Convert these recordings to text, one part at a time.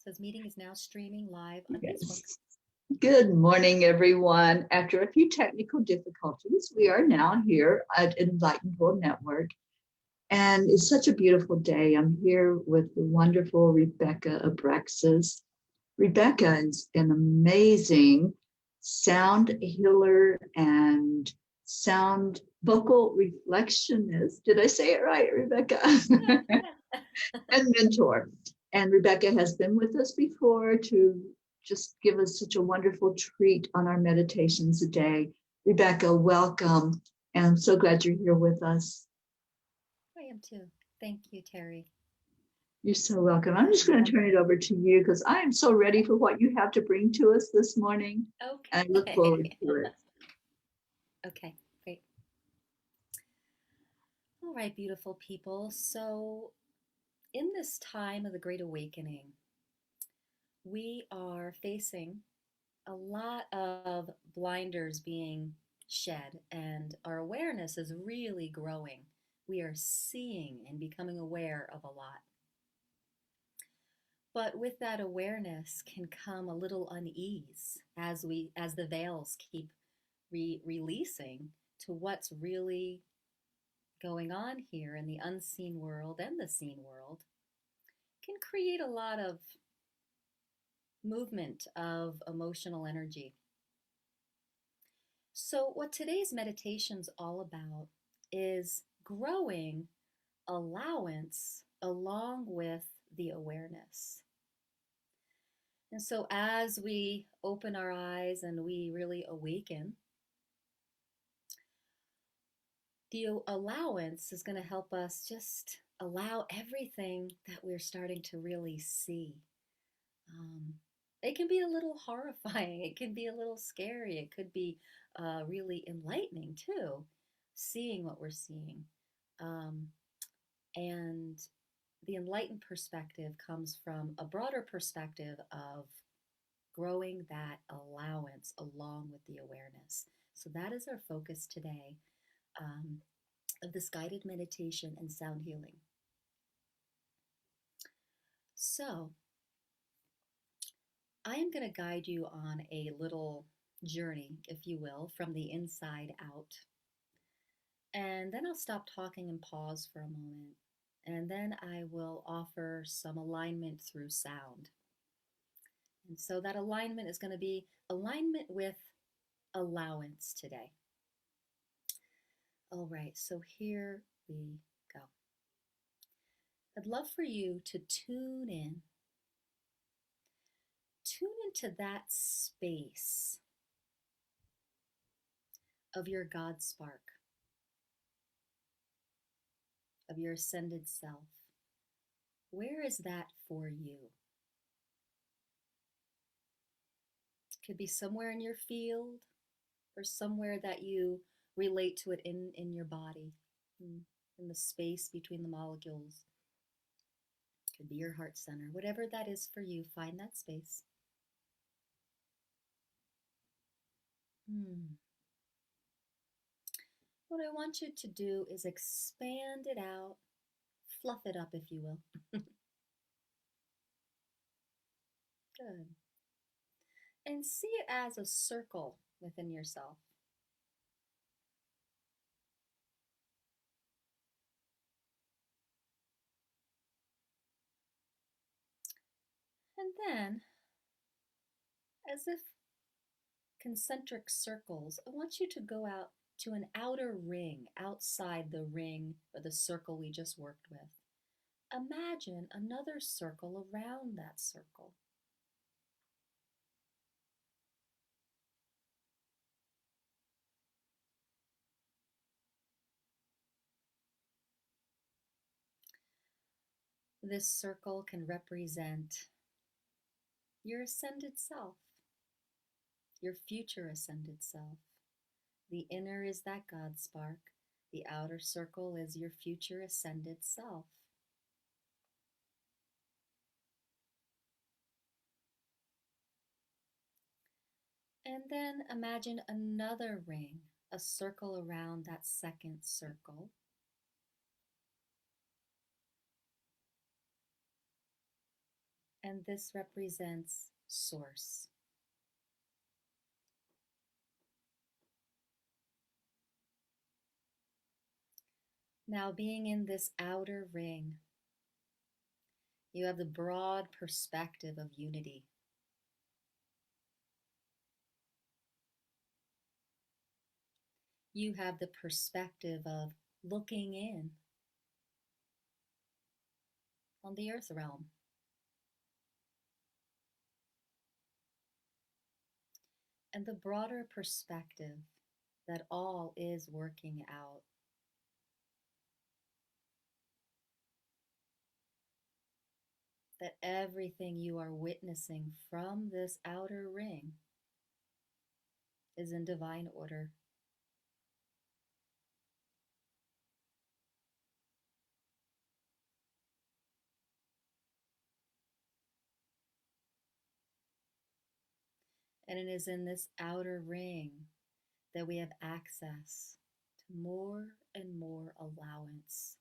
Says meeting is now streaming live on Facebook. Yes. Good morning, everyone. After a few technical difficulties, we are now here at Enlightened World Network. And it's such a beautiful day. I'm here with the wonderful Rebecca Abraxas. Rebecca is an amazing sound healer and sound vocal reflectionist. Did I say it right, Rebecca? And mentor. And Rebecca has been with us before to just give us such a wonderful treat on our meditations a day. Rebecca, welcome. And I'm so glad you're here with us. I am too. Thank you, Terry. You're so welcome. I'm just going to turn it over to you because I am so ready for what you have to bring to us this morning. I look forward Okay. to it. Okay, great. All right, beautiful people. So, in this time of the Great Awakening, we are facing a lot of blinders being shed, and our awareness is really growing. We are seeing and becoming aware of a lot. But with that awareness can come a little unease as the veils keep releasing to what's really going on here in the unseen world and the seen world can create a lot of movement of emotional energy. So what today's meditation's all about is growing allowance along with the awareness. And so as we open our eyes and we really awaken, the allowance is going to help us just allow everything that we're starting to really see. Um, it can be a little horrifying, it can be a little scary, it could be really enlightening too, seeing what we're seeing. Um, and the enlightened perspective comes from a broader perspective of growing that allowance along with the awareness. So that is our focus today. Of this guided meditation and sound healing. So, I am going to guide you on a little journey, if you will, from the inside out. And then I'll stop talking and pause for a moment. And then I will offer some alignment through sound. And so that alignment is going to be alignment with allowance today. All right, so here we go. I'd love for you to tune into that space of your God spark, of your ascended self. Where is that for you? It could be somewhere in your field or somewhere that you relate to it in your body, in the space between the molecules. It could be your heart center. Whatever that is for you, find that space. Hmm. What I want you to do is expand it out, fluff it up, if you will. Good. And see it as a circle within yourself. And then, as if concentric circles, I want you to go out to an outer ring outside the ring or the circle we just worked with. Imagine another circle around that circle. This circle can represent your ascended self, your future ascended self. The inner is that God spark. The outer circle is your future ascended self. And then imagine another ring, a circle around that second circle. and this represents Source. Now, being in this outer ring, you have the broad perspective of unity. You have the perspective of looking in on the earth realm. And the broader perspective that all is working out. That everything you are witnessing from this outer ring is in divine order. And it is in this outer ring that we have access to more and more allowance.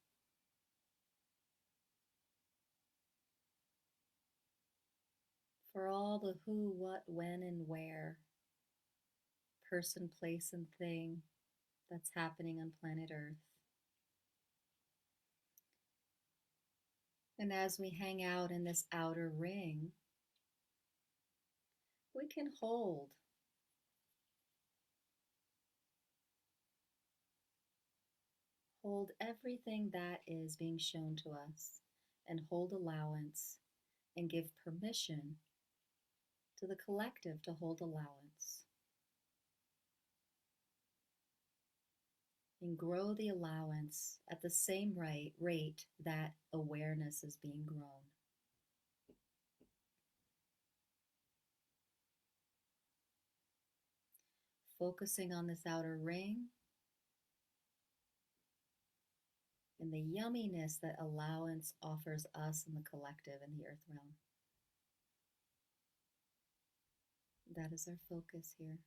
For all the who, what, when, and where, person, place, and thing that's happening on planet Earth. And as we hang out in this outer ring, we can hold everything that is being shown to us and hold allowance and give permission to the collective to hold allowance and grow the allowance at the same rate that awareness is being grown. Focusing on this outer ring and the yumminess that allowance offers us and the collective in the earth realm. That is our focus here.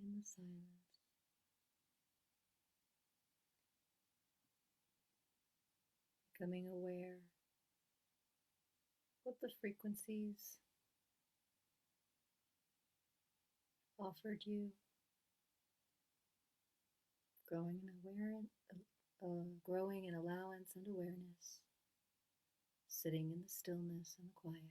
in the silence, becoming aware what the frequencies offered you, growing in allowance and awareness, sitting in the stillness and the quiet.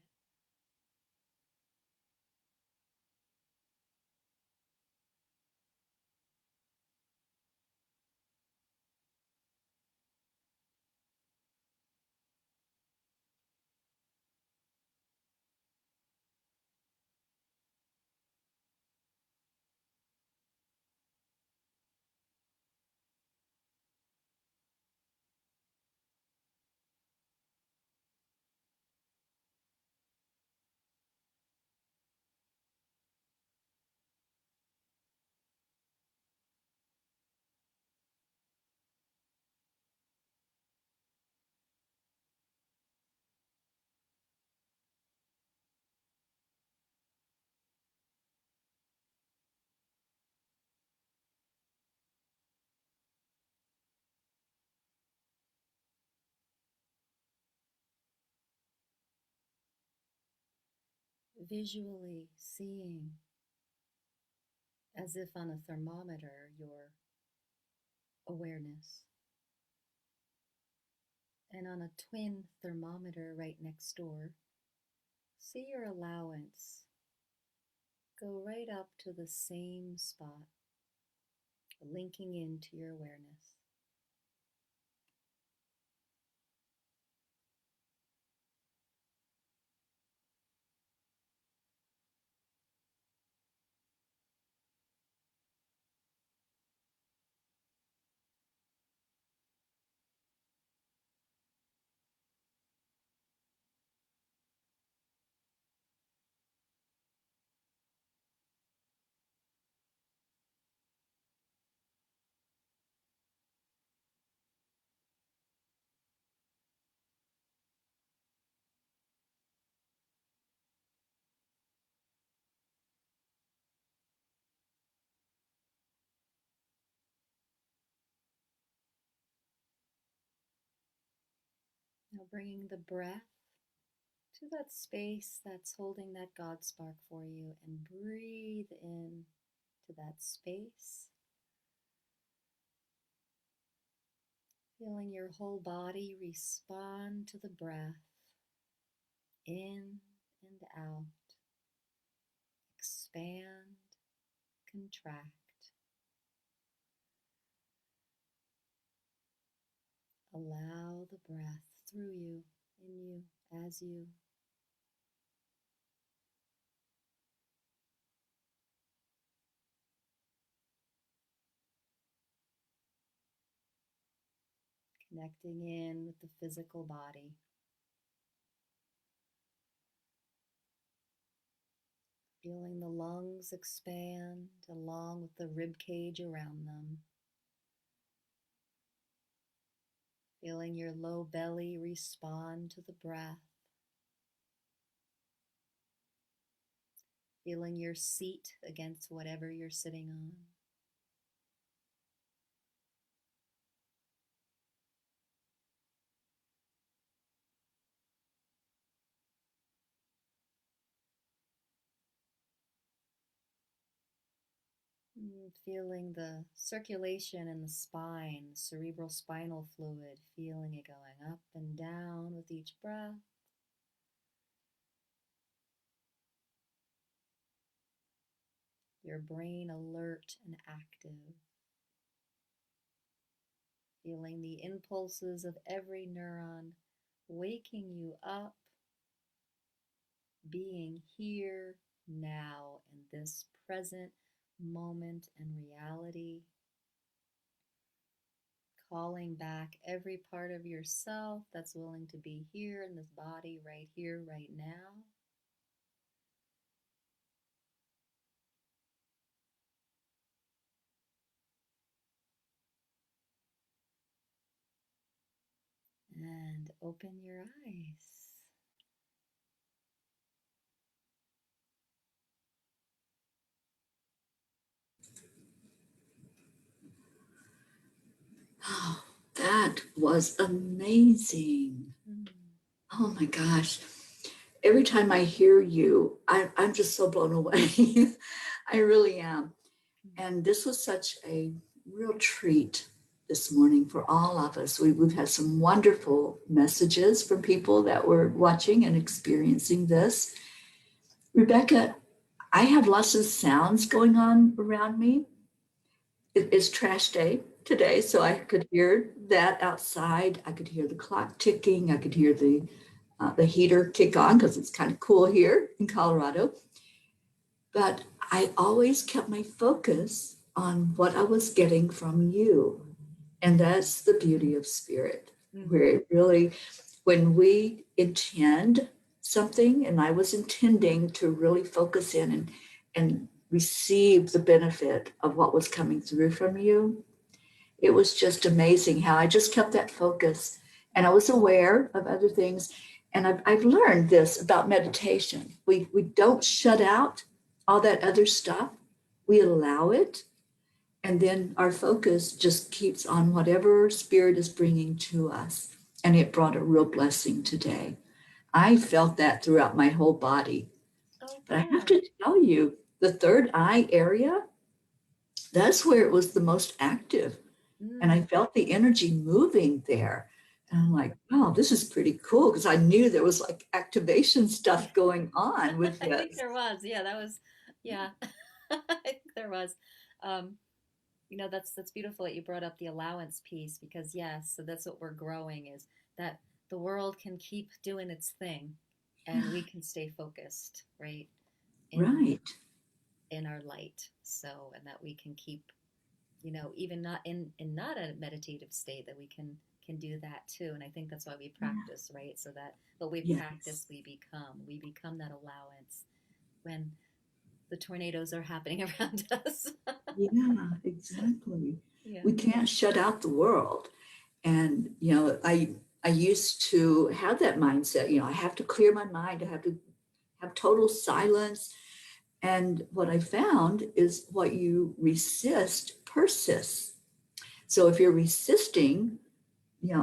Visually seeing, as if on a thermometer, your awareness, and on a twin thermometer right next door, see your allowance go right up to the same spot, linking into your awareness. Now bringing the breath to that space that's holding that God spark for you, and breathe in to that space, feeling your whole body respond to the breath in and out, expand, contract. Allow the breath through you, in you, as you. Connecting in with the physical body. Feeling the lungs expand along with the rib cage around them. Feeling your low belly respond to the breath. Feeling your seat against whatever you're sitting on. Feeling the circulation in the spine, cerebral spinal fluid, feeling it going up and down with each breath. Your brain alert and active. Feeling the impulses of every neuron waking you up, being here now in this present moment and reality. Calling back every part of yourself that's willing to be here in this body, right here, right now. And open your eyes. That was amazing. Mm. Oh my gosh. Every time I hear you, I'm just so blown away. I really am. And this was such a real treat this morning for all of us. We've had some wonderful messages from people that were watching and experiencing this. Rebecca, I have lots of sounds going on around me. It's trash day today, so I could hear that outside. I could hear the clock ticking. I could hear the heater kick on because it's kind of cool here in Colorado. But I always kept my focus on what I was getting from you. And that's the beauty of spirit, where Mm-hmm. it really, when we intend something, and I was intending to really focus in and receive the benefit of what was coming through from you, it was just amazing how I just kept that focus. And I was aware of other things. And I've learned this about meditation. We don't shut out all that other stuff, we allow it. And then our focus just keeps on whatever spirit is bringing to us. And it brought a real blessing today. I felt that throughout my whole body. Oh, But I have good. to tell you, the third eye area, that's where it was the most active. And I Mm. felt the energy moving there. And I'm Oh. like, wow, this is pretty cool because I knew there was like activation stuff going on with I think this. there was. Yeah, that was. Yeah, I think there was. Um, that's beautiful that you brought up the allowance piece because yes, so that's what we're growing is that the world can keep doing its thing, and we can stay focused, right, in Right. in our light. So, and that we can keep, even not in not a meditative state, that we can do that too. And I think that's why we practice, right? So that what we Yes. practice, we become that allowance when the tornadoes are happening around us. Yeah, exactly. Yeah. We can't shut out the world. And, I used to have that mindset, I have to clear my mind, I have to have total silence. And what I found is what you resist persists. So if you're resisting,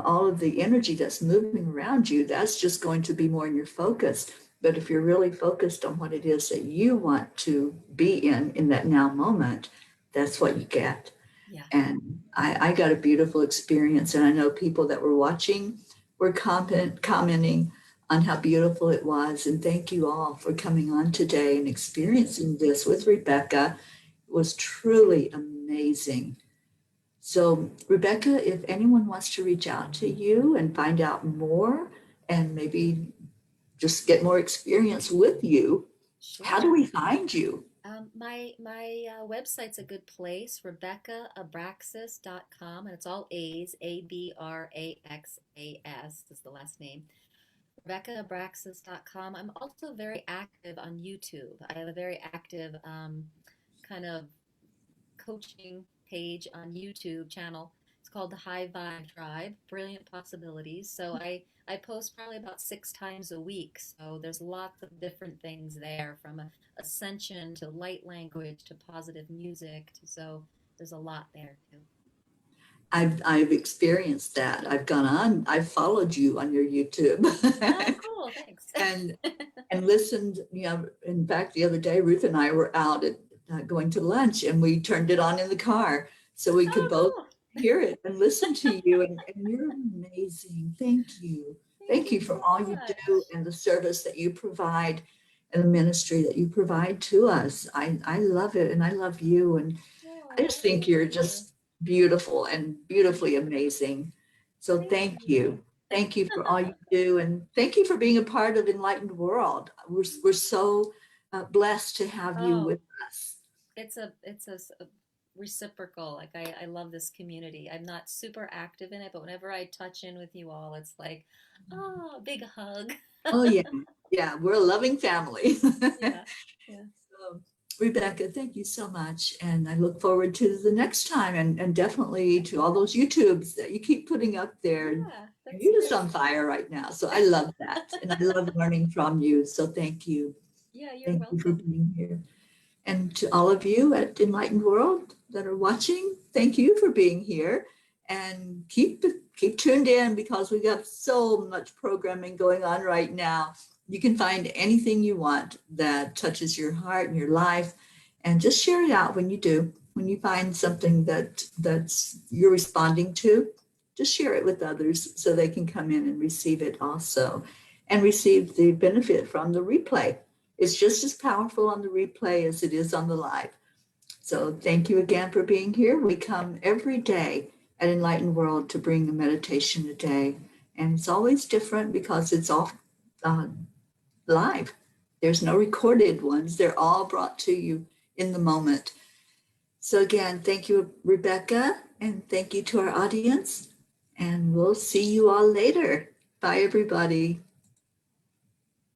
all of the energy that's moving around you, that's just going to be more in your focus. But if you're really focused on what it is that you want to be in that now moment, that's what you get. Yeah. And I got a beautiful experience. And I know people that were watching were commenting on how beautiful it was. And thank you all for coming on today and experiencing this with Rebecca. It was truly amazing. So, Rebecca, if anyone wants to reach out to you and find out more and maybe just get more experience with you, how do Sure. we find you? My website's a good place, RebeccaAbraxas.com, and it's all A's, Abraxas is the last name. RebeccaAbraxas.com. I'm also very active on YouTube. I have a very active kind of coaching page on YouTube channel. It's called the High Vibe Tribe, Brilliant Possibilities. So I post probably about 6 times a week. So there's lots of different things there from ascension to light language to positive music. So there's a lot there too. I've experienced that. I've gone on, I've followed you on your YouTube Oh, cool. Thanks. and listened. In fact, the other day, Ruth and I were out going to lunch and we turned it on in the car so we could Oh, both cool. hear it and listen to you. And you're amazing. Thank you. Thank Thank you you for all so you do much. and the service that you provide and the ministry that you provide to us. I love it and I love you. And I Oh, just think thank you're you. just beautiful and beautifully amazing. So Thank thank you. you. Thank you for all you do. And thank you for being a part of Enlightened World. We're so blessed to have you Oh, with us. it's a reciprocal. Like I love this community. I'm not super active in it, but whenever I touch in with you all, it's like, oh, big hug. Oh, yeah. Yeah, we're a loving family. Yeah, yeah, So, Rebecca, thank you so much. And I look forward to the next time and definitely to all those YouTubes that you keep putting up there. And yeah. That's you're just great. on fire right now. So I love that. And I love learning from you. So thank you. Yeah, you're Thank you for welcome. being here. And to all of you at Enlightened World that are watching, thank you for being here. and keep tuned in because we got so much programming going on right now. You can find anything you want that touches your heart and your life, and just share it out when you do. When you find something that's you're responding to, just share it with others so they can come in and receive it also, and receive the benefit from the replay. It's just as powerful on the replay as it is on the live. So thank you again for being here. We come every day at Enlightened World to bring a meditation a day. And it's always different because it's all uh, live. There's no recorded ones. They're all brought to you in the moment. So again, thank you, Rebecca, and thank you to our audience. And we'll see you all later. Bye, everybody.